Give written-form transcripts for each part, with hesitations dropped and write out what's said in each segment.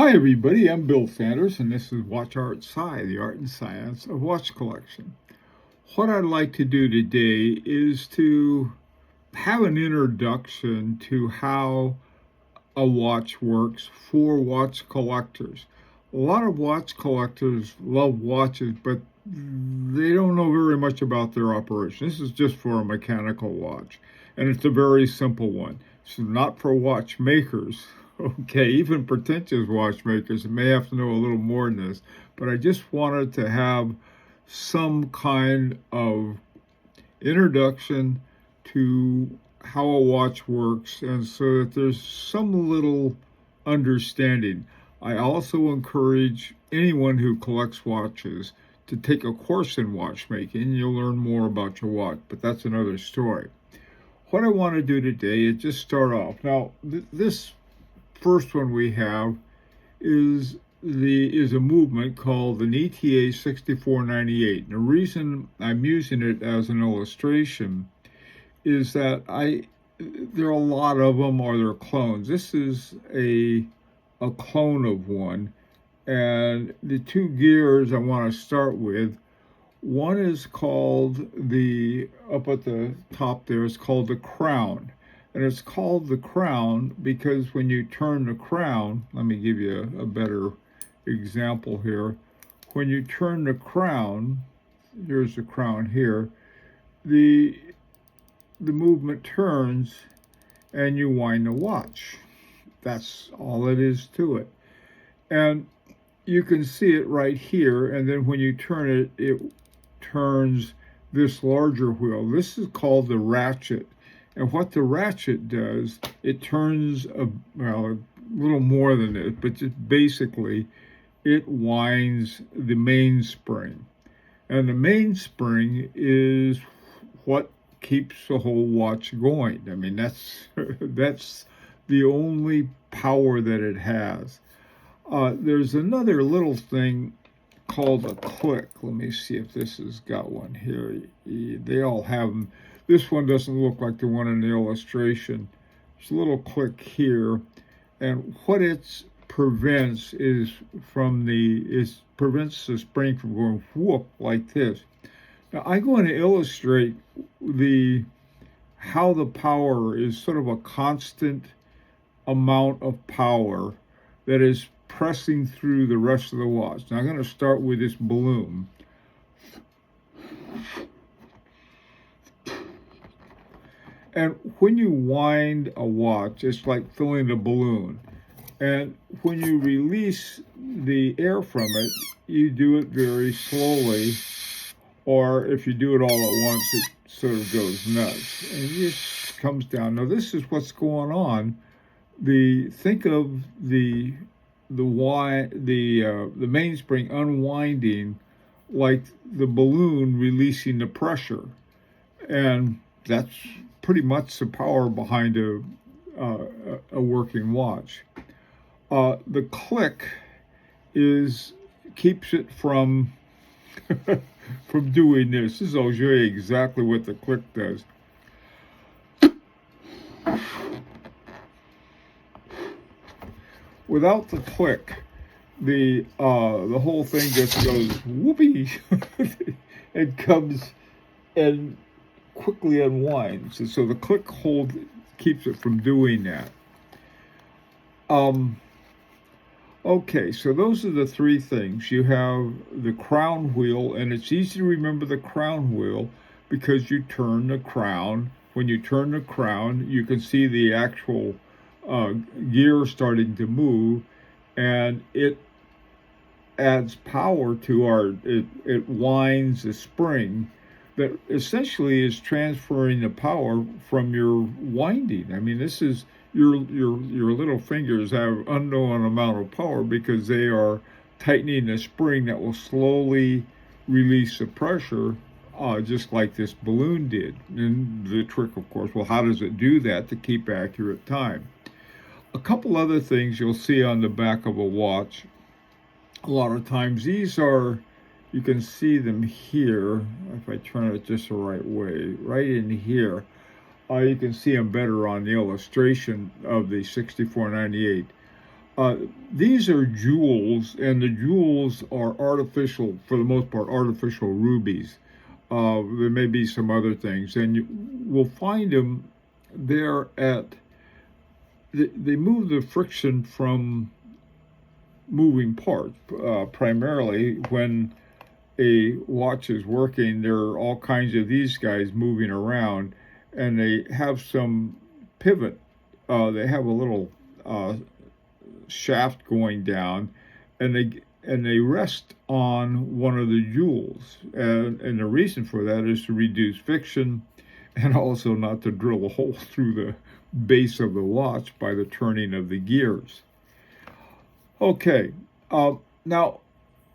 Hi everybody, I'm Bill Sanders and this is Watch Art Sci, the art and science of watch collection. What I'd like to do today is to have an introduction to how a watch works for watch collectors. A lot of watch collectors love watches, but they don't know very much about their operation. This is just for a mechanical watch, and it's a very simple one. It's not for watchmakers. Okay, even pretentious watchmakers may have to know a little more than this, but I just wanted to have some kind of introduction to how a watch works, and so that there's some little understanding. I also encourage anyone who collects watches to take a course in watchmaking. You'll learn more about your watch, but that's another story. What I want to do today is just start off. Now, this first one we have is a movement called an ETA 6498. And the reason I'm using it as an illustration is that there are a lot of them, or they're clones. This is a clone of one, and the two gears I want to start with. One is called up at the top there, is called the crown. And it's called the crown because when you turn the crown, let me give you a better example here. When you turn the crown, here's the crown here, the movement turns and you wind the watch. That's all it is to it. And you can see it right here, and then when you turn it, it turns this larger wheel. This is called the ratchet. And what the ratchet does, it turns a little more than it, but just basically it winds the mainspring. And the mainspring is what keeps the whole watch going. I mean, that's the only power that it has. There's another little thing called a click. Let me see if this has got one here. They all have them. This one doesn't look like the one in the illustration. There's a little click here, and what it prevents prevents the spring from going whoop like this. Now I'm going to illustrate how the power is sort of a constant amount of power that is pressing through the rest of the watch. Now I'm going to start with this balloon. And when you wind a watch, it's like filling a balloon. And when you release the air from it, you do it very slowly. Or if you do it all at once, it sort of goes nuts. And it just comes down. Now this is what's going on. Think of the mainspring unwinding like the balloon releasing the pressure, and that's pretty much the power behind a working watch. The click keeps it from from doing this. I'll show you exactly what the click does. Without the click, the whole thing just goes whoopee and comes and quickly unwinds. And so the click keeps it from doing that. Okay, so those are the three things. You have the crown wheel, and it's easy to remember the crown wheel because you turn the crown. When you turn the crown, you can see the actual gear starting to move, and it adds power to it winds the spring that essentially is transferring the power from your winding. I mean, this is your little fingers have unknown amount of power because they are tightening the spring that will slowly release the pressure, just like this balloon did. And the trick, of course, well, how does it do that to keep accurate time? A couple other things you'll see on the back of a watch. A lot of times these are, you can see them here, if I turn it just the right way, right in here. You can see them better on the illustration of the 6498. Uh, these are jewels, and the jewels are artificial, for the most part, artificial rubies. There may be some other things, and we'll find them there at. They move the friction from moving parts, primarily when a watch is working. There are all kinds of these guys moving around, and they have some pivot. They have a little shaft going down, and they rest on one of the jewels. And the reason for that is to reduce friction, and also not to drill a hole through the base of the watch by the turning of the gears. Okay, now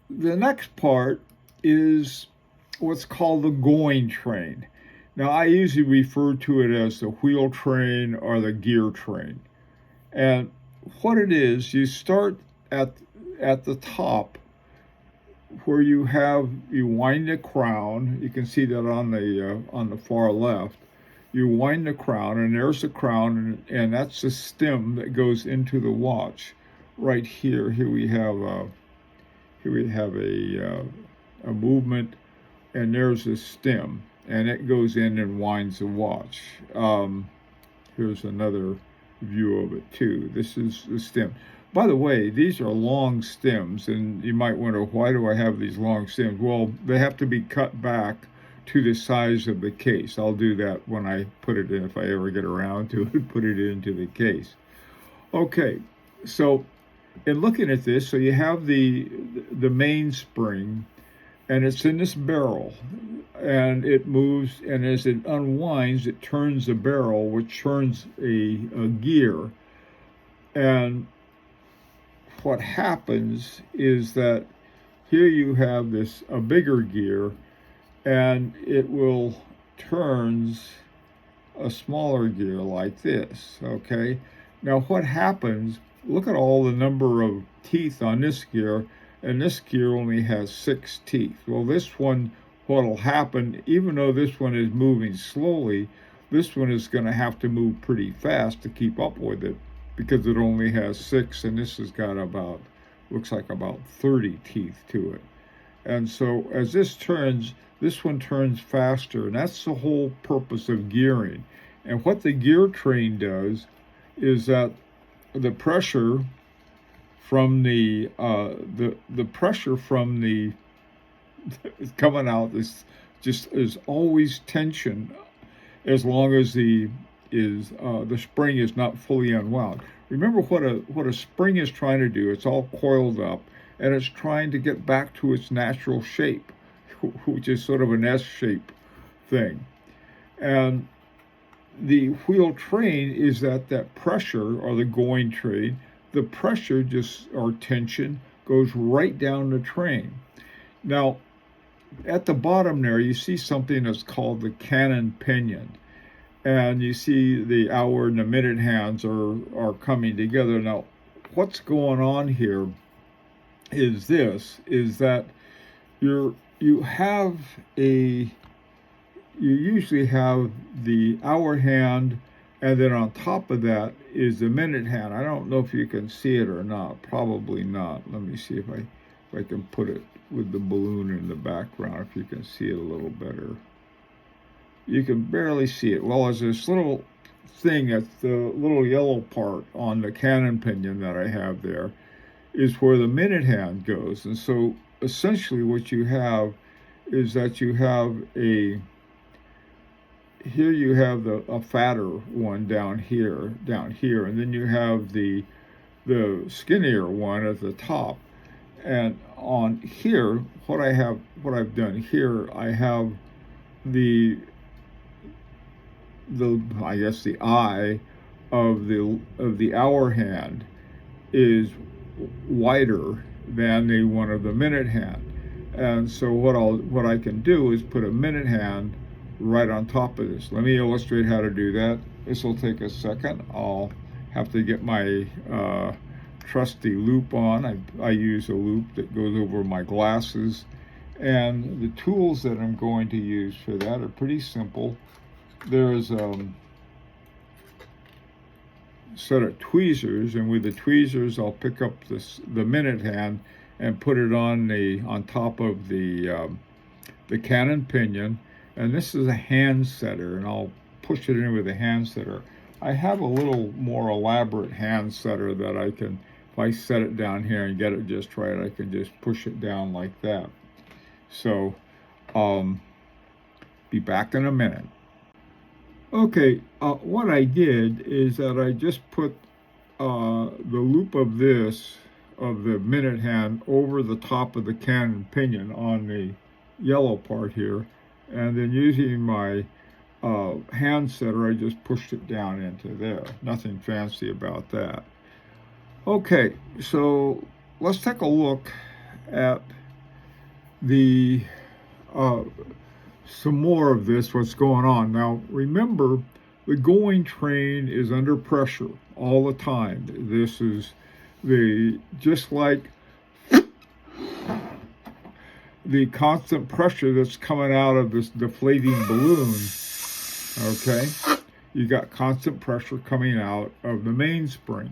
the next part is what's called the going train. Now, I usually refer to it as the wheel train or the gear train. And what it is, you start at the top where you wind the crown. You can see that on the far left. You wind the crown, and there's the crown, and that's the stem that goes into the watch. Right here, we have a movement, and there's a stem, and it goes in and winds the watch. Here's another view of it too. This is the stem. By the way, these are long stems, and you might wonder, why do I have these long stems? Well, they have to be cut back to the size of the case. I'll do that when I put it in, if I ever get around to it, put it into the case. Okay, so in looking at this, so you have the mainspring, and it's in this barrel, and it moves, and as it unwinds, it turns the barrel, which turns a gear. And what happens is that here you have a bigger gear, and it will turns a smaller gear like this. Okay, now what happens, look at all the number of teeth on this gear, and this gear only has 6 teeth. Well, this one, what'll happen, even though this one is moving slowly, this one is going to have to move pretty fast to keep up with it, because it only has 6, and this has got looks like about 30 teeth to it. And so as this one turns faster, and that's the whole purpose of gearing. And what the gear train does is that the pressure from the pressure from the coming out is always tension, as long as the spring is not fully unwound. Remember what a spring is trying to do. It's all coiled up, and it's trying to get back to its natural shape, which is sort of an S-shape thing. And the wheel train is that pressure, or the going train, the pressure or tension goes right down the train. Now, at the bottom there, you see something that's called the cannon pinion. And you see the hour and the minute hands are coming together. Now, what's going on here is that you usually have the hour hand, and then on top of that is the minute hand. I don't know if you can see it or not. Probably not. Let me see if I can put it with the balloon in the background, if you can see it a little better. You can barely see it. Well, there's this little thing, that's the little yellow part on the cannon pinion that I have there, is where the minute hand goes. And so essentially what you have is that you have a fatter one down here, and then you have the skinnier one at the top. And on here, what I've done here, I have the I guess the eye of the hour hand is wider than the one of the minute hand. And so what I can do is put a minute hand right on top of this. Let me illustrate how to do that. This will take a second. I'll have to get my trusty loupe on. I use a loupe that goes over my glasses. And the tools that I'm going to use for that are pretty simple. There's set of tweezers, and with the tweezers I'll pick up the minute hand and put it on top of the cannon pinion. And this is a hand setter, and I'll push it in with a hand setter. I have a little more elaborate hand setter that I can, if I set it down here and get it just right, I can just push it down like that. So, be back in a minute. Okay, what I did is that I just put the loop of the minute hand over the top of the cannon pinion on the yellow part here, and then using my hand setter, I just pushed it down into there. Nothing fancy about that. Okay, so let's take a look at the some more of this, what's going on. Now, remember, the going train is under pressure all the time. This is just like the constant pressure that's coming out of this deflating balloon, okay? You got constant pressure coming out of the mainspring,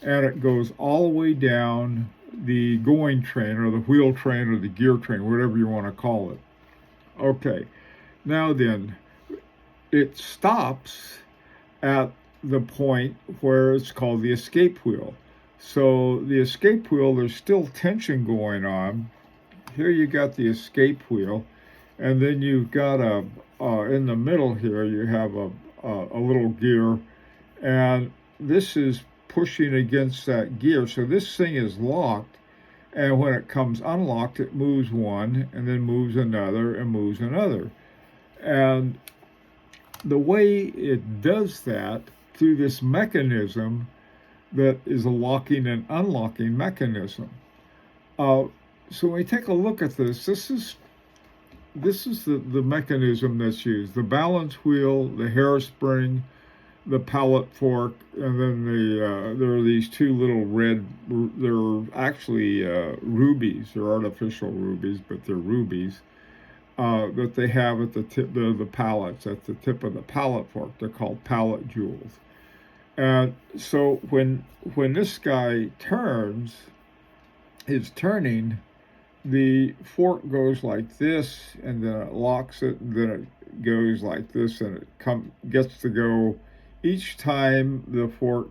and it goes all the way down the going train or the wheel train or the gear train, whatever you want to call it. Okay, now then, it stops at the point where it's called the escape wheel. So the escape wheel, there's still tension going on. Here you got the escape wheel, and then you've got in the middle here, you have a little gear, and this is pushing against that gear. So this thing is locked, and when it comes unlocked, it moves one, and then moves another, and moves another. And the way it does that through this mechanism that is a locking and unlocking mechanism. So when we take a look at this, this is the mechanism that's used. The balance wheel, the hairspring, the pallet fork, and then there are these two little red, they're actually rubies. They're artificial rubies, but they're rubies that they have at the tip, the pallets, at the tip of the pallet fork. They're called pallet jewels. And so when this guy turns, is turning, the fork goes like this, and then it locks it, and then it goes like this, and it gets to go each time the fork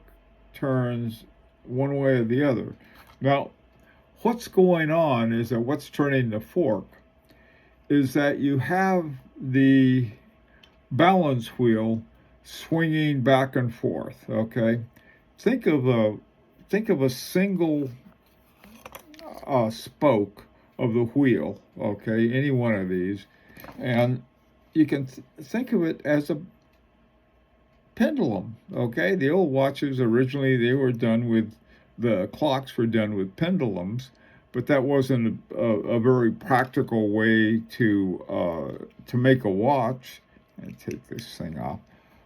turns one way or the other. Now, what's going on is that what's turning the fork is that you have the balance wheel swinging back and forth, okay? Think of a single spoke of the wheel, okay, any one of these, and you can think of it as a pendulum, okay? The old watches, originally the clocks were done with pendulums, but that wasn't a very practical way to make a watch. Let me take this thing off.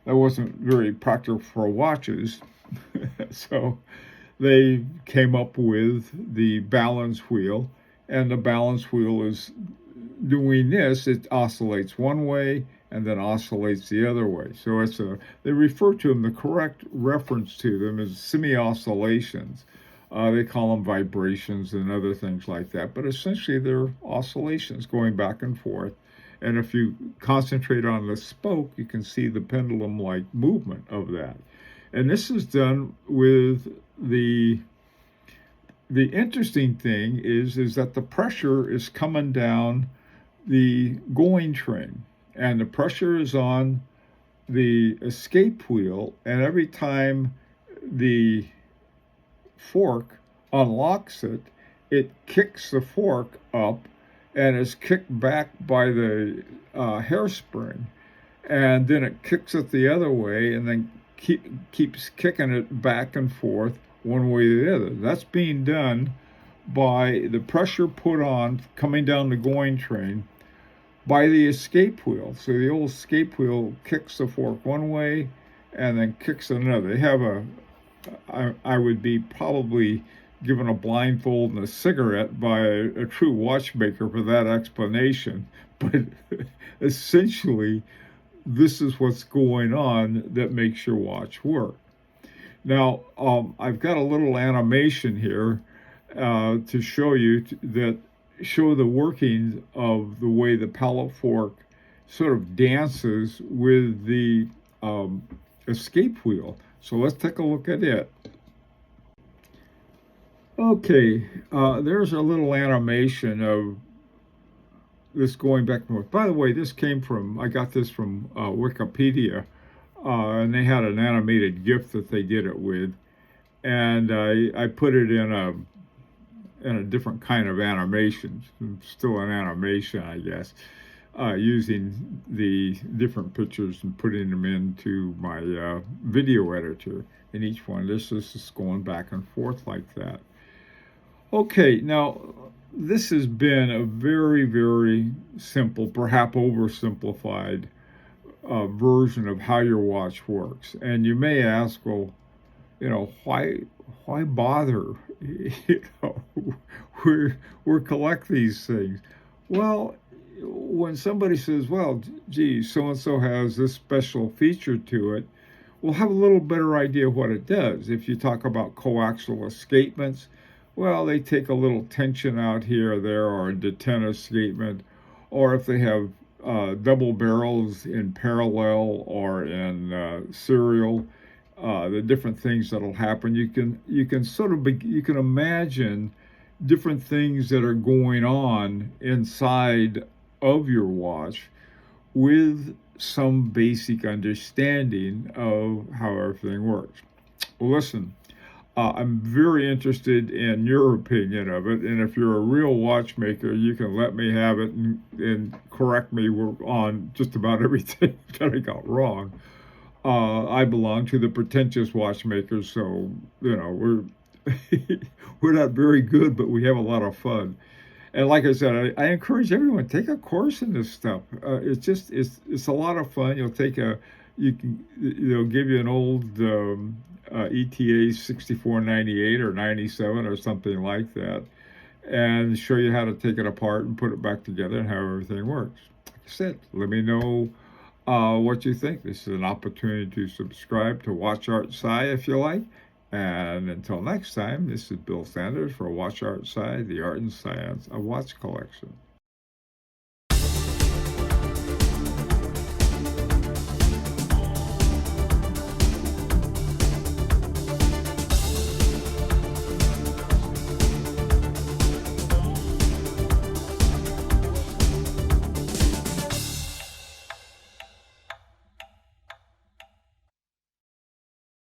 That wasn't very practical for watches, so they came up with the balance wheel, and the balance wheel is doing this. It oscillates one way and then oscillates the other way. So they refer to them, the correct reference to them is semi-oscillations. They call them vibrations and other things like that, but essentially they're oscillations going back and forth. And if you concentrate on the spoke, you can see the pendulum-like movement of that. And this is done with the interesting thing is that the pressure is coming down the going train, and the pressure is on the escape wheel, and every time the fork unlocks it, it kicks the fork up and is kicked back by the hairspring, and then it kicks it the other way, and then keeps kicking it back and forth one way or the other. That's being done by the pressure put on coming down the going train by the escape wheel. So the old escape wheel kicks the fork one way and then kicks another. They have I would be probably given a blindfold and a cigarette by a true watchmaker for that explanation. But essentially, this is what's going on that makes your watch work. Now, I've got a little animation here to show you that show the workings of the way the pallet fork sort of dances with the um, escape wheel. So let's take a look at it. Okay, there's a little animation of this going back and forth. By the way, I got this from Wikipedia, and they had an animated GIF that they did it with, and I put it in a different kind of animation, still an animation, I guess, using the different pictures and putting them into my video editor. In each one, this is just going back and forth like that. Okay, now this has been a very, very simple, perhaps oversimplified version of how your watch works. And you may ask, well, why bother? You know, we collect these things. Well, when somebody says, well, gee, so and so has this special feature to it, we'll have a little better idea what it does. If you talk about coaxial escapements, well, they take a little tension out here or there, or a detent escapement, or if they have double barrels in parallel or in serial, the different things that'll happen. You can sort of you can imagine different things that are going on inside of your watch with some basic understanding of how everything works. Well, listen, I'm very interested in your opinion of it, and if you're a real watchmaker, you can let me have it and correct me on just about everything that I got wrong. I belong to the pretentious watchmakers, so we're we're not very good, but we have a lot of fun. And like I said, I encourage everyone take a course in this stuff. It's a lot of fun. They'll give you an old ETA 6498 or 97 or something like that, and show you how to take it apart and put it back together and how everything works. Like I said, let me know what you think. This is an opportunity to subscribe to Watch Art Sci if you like. And until next time, this is Bill Sanders for Watch Art Sci, the art and science of watch collection.